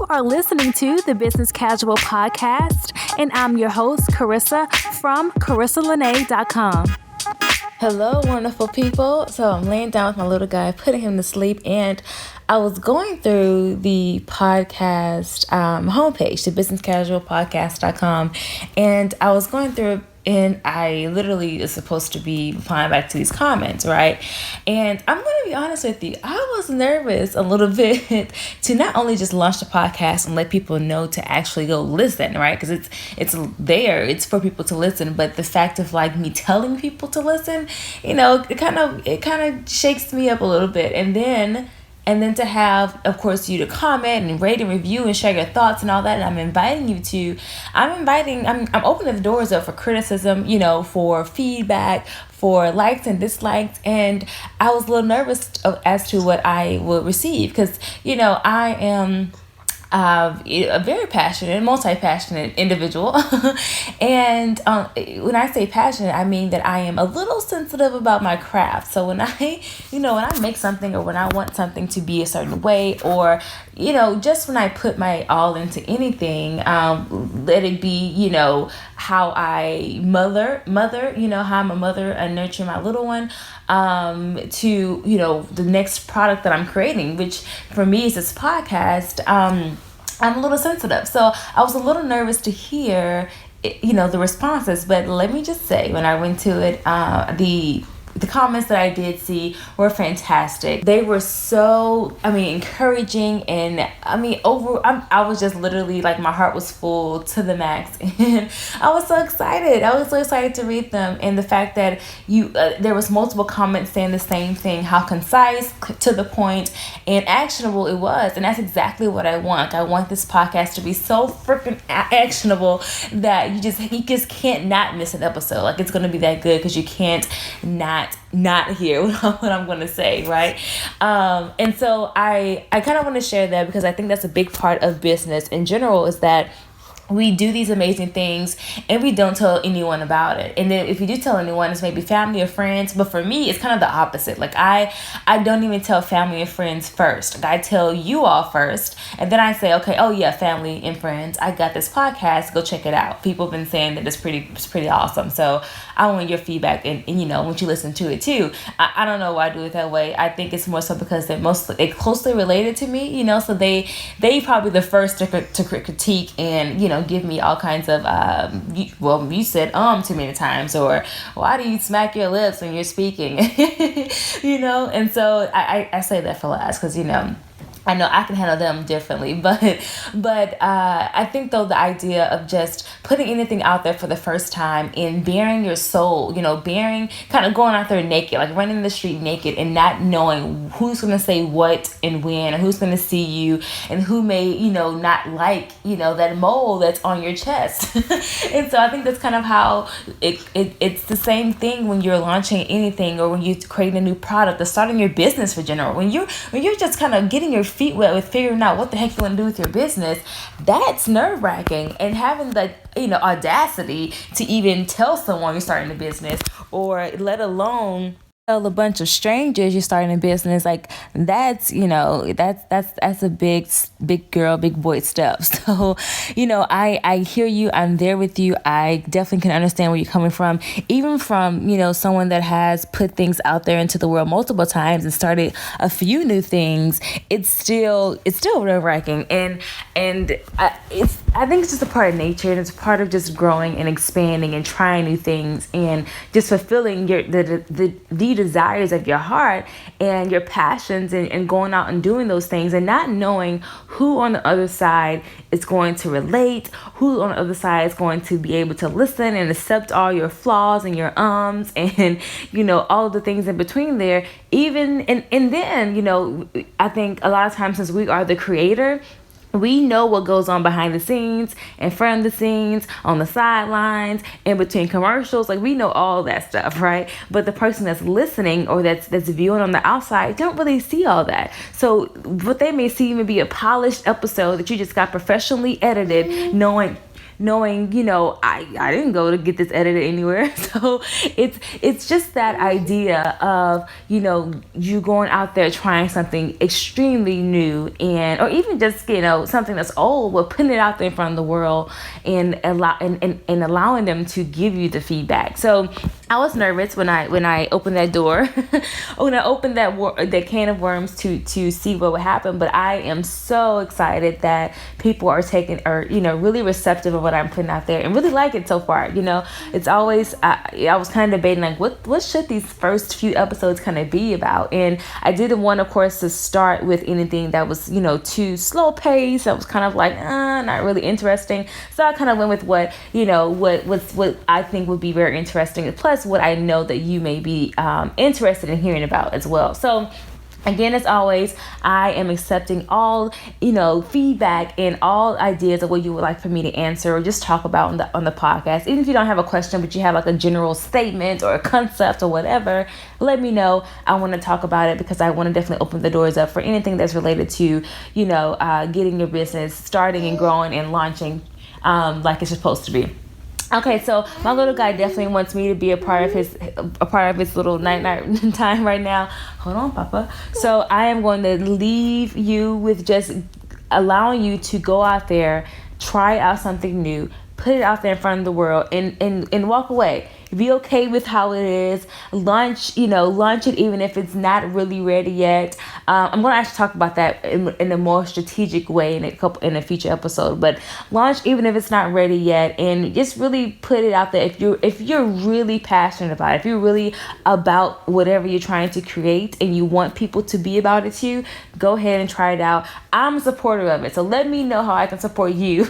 You are listening to the Business Casual Podcast, and I'm your host, Carissa, from CarissaLene.com. Hello, wonderful people. So I'm laying down with my little guy, putting him to sleep, and I was going through the podcast homepage, the businesscasualpodcast.com, and I was going through, and I literally is supposed to be replying back to these comments, right? And I'm going to be honest with you, I was nervous a little bit to not only just launch the podcast and let people know to actually go listen, right? Because it's there, it's for people to listen, but the fact of like me telling people to listen, you know, it kind of shakes me up a little bit, and then to have, of course, you to comment and rate and review and share your thoughts and all that. And I'm opening the doors up for criticism, you know, for feedback, for likes and dislikes. And I was a little nervous as to what I would receive because, you know, I am a very passionate, multi-passionate individual. And when I say passionate, I mean that I am a little sensitive about my craft. So when I make something, or when I want something to be a certain way, or, you know, just when I put my all into anything, let it be, you know, how I mother, you know, how I'm a mother and nurture my little one, to, you know, the next product that I'm creating, which for me is this podcast. I'm a little sensitive. So I was a little nervous to hear, you know, the responses. But let me just say, when I went to it, the comments that I did see were fantastic. They were so, encouraging, and I was just literally like, my heart was full to the max, and I was so excited. I was so excited to read them, and the fact that there was multiple comments saying the same thing, how concise, to the point, and actionable it was, and that's exactly what I want. I want this podcast to be so freaking actionable that you just can't not miss an episode. Like, it's gonna be that good because you can't not hear what I'm going to say, right? And so I kind of want to share that because I think that's a big part of business in general, is that we do these amazing things and we don't tell anyone about it. And then if you do tell anyone, it's maybe family or friends. But for me, it's kind of the opposite. Like, I don't even tell family and friends first. Like, I tell you all first, and then I say, okay, oh yeah, family and friends, I got this podcast, go check it out. People have been saying that it's pretty awesome. So I want your feedback, and you know, once you listen to it too. I don't know why I do it that way. I think it's more so because they're closely related to me, you know, so they probably the first to critique and, you know, give me all kinds of you said too many times, or why do you smack your lips when you're speaking? You know. And so I say that for last because, you know, I know I can handle them differently, but I think though the idea of just putting anything out there for the first time and bearing your soul, you know, kind of going out there naked, like running the street naked and not knowing who's going to say what and when, or who's going to see you, and who may, you know, not like, you know, that mole that's on your chest. And so I think that's kind of how it's the same thing when you're launching anything, or when you're creating a new product, or starting your business for general. When you're just kind of getting your feet wet with figuring out what the heck you want to do with your business, that's nerve-wracking. And having the, you know, audacity to even tell someone you're starting a business, or let alone tell a bunch of strangers you're starting a business, like, that's, you know, that's a big girl, big boy step. So, you know, I hear you. I'm there with you. I definitely can understand where you're coming from, even from, you know, someone that has put things out there into the world multiple times and started a few new things. It's still nerve-wracking, and I think it's just a part of nature, and it's a part of just growing and expanding and trying new things and just fulfilling the desires of your heart and your passions, and going out and doing those things, and not knowing who on the other side is going to relate, who on the other side is going to be able to listen and accept all your flaws and your and, you know, all of the things in between there. Even and then, you know, I think a lot of times, since we are the creator, we know what goes on behind the scenes, in front of the scenes, on the sidelines, in between commercials. Like, we know all that stuff, right? But the person that's listening, or that's viewing on the outside, don't really see all that. So what they may see may be a polished episode that you just got professionally edited, knowing knowing, I didn't go to get this edited anywhere. So it's just that idea of, you going out there trying something extremely new, or even just, something that's old, but putting it out there in front of the world and allowing them to give you the feedback. So I was nervous when I opened that door, when I opened that can of worms to see what would happen. But I am so excited that people are really receptive of what I'm putting out there and really like it so far. It's always, I was kind of debating like, what should these first few episodes kind of be about? And I didn't want, of course, to start with anything that was, too slow paced. I was kind of like, not really interesting. So I kind of went with what I think would be very interesting. Plus what I know that you may be interested in hearing about as well. So again, as always, I am accepting all, feedback and all ideas of what you would like for me to answer or just talk about on the podcast. Even if you don't have a question, but you have like a general statement or a concept or whatever, let me know. I want to talk about it because I want to definitely open the doors up for anything that's related to, getting your business starting and growing and launching like it's supposed to be. Okay, so my little guy definitely wants me to be a part of his little night time right now. Hold on, Papa. So I am going to leave you with just allowing you to go out there, try out something new, put it out there in front of the world, and walk away. Be okay with how it is. Launch it even if it's not really ready yet. I'm going to actually talk about that in a more strategic way in a future episode. But launch even if it's not ready yet, and just really put it out there. If you're really passionate about it, if you're really about whatever you're trying to create, and you want people to be about it too, go ahead and try it out. I'm a supporter of it, so let me know how I can support you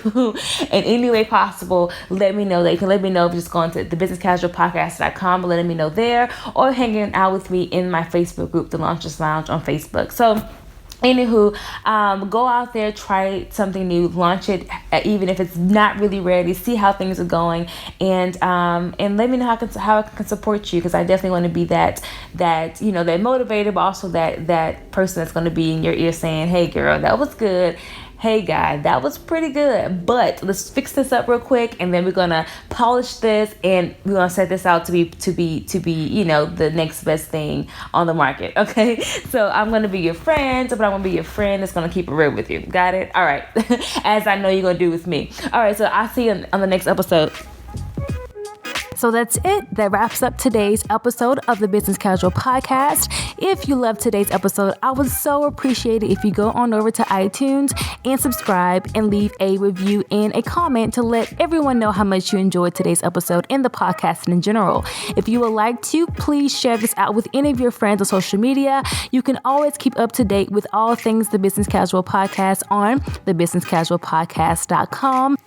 in any way possible. Let me know. You can let me know if you're just going to TheBusinessCasualPodcast.com and letting me know there, or hanging out with me in my Facebook group, The Launchers Lounge on Facebook. So anywho, go out there, try something new, launch it, even if it's not really ready. See how things are going, and let me know how I can support you, because I definitely want to be that motivator, but also that person that's going to be in your ear saying, "Hey, girl, that was good. Hey guy, that was pretty good, but let's fix this up real quick, and then we're gonna polish this, and we're gonna set this out to be the next best thing on the market." Okay, so I'm gonna be your friend, but I'm gonna be your friend that's gonna keep it real with you. Got it? All right, as I know you're gonna do with me. All right, so I'll see you on the next episode. So that's it. That wraps up today's episode of the Business Casual Podcast. If you loved today's episode, I would so appreciate it if you go on over to iTunes and subscribe and leave a review and a comment to let everyone know how much you enjoyed today's episode and the podcast in general. If you would like to, please share this out with any of your friends on social media. You can always keep up to date with all things The Business Casual Podcast on TheBusinessCasualPodcast.com.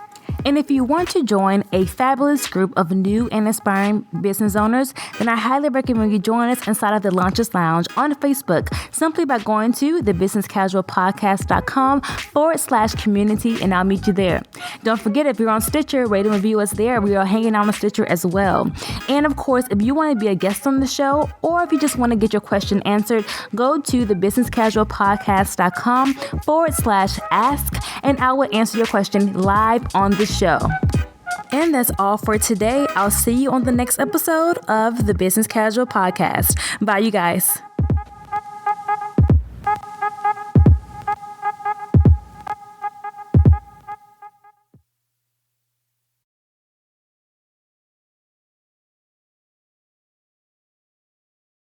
And if you want to join a fabulous group of new and inspiring business owners, then I highly recommend you join us inside of the Launchers Lounge on Facebook, simply by going to TheBusinessCasualPodcast.com/community, and I'll meet you there. Don't forget, if you're on Stitcher, rate and review us there. We are hanging out on Stitcher as well. And of course, if you want to be a guest on the show, or if you just want to get your question answered, go to TheBusinessCasualPodcast.com/ask, and I will answer your question live on the show. And that's all for today. I'll see you on the next episode of the Business Casual Podcast. Bye, you guys.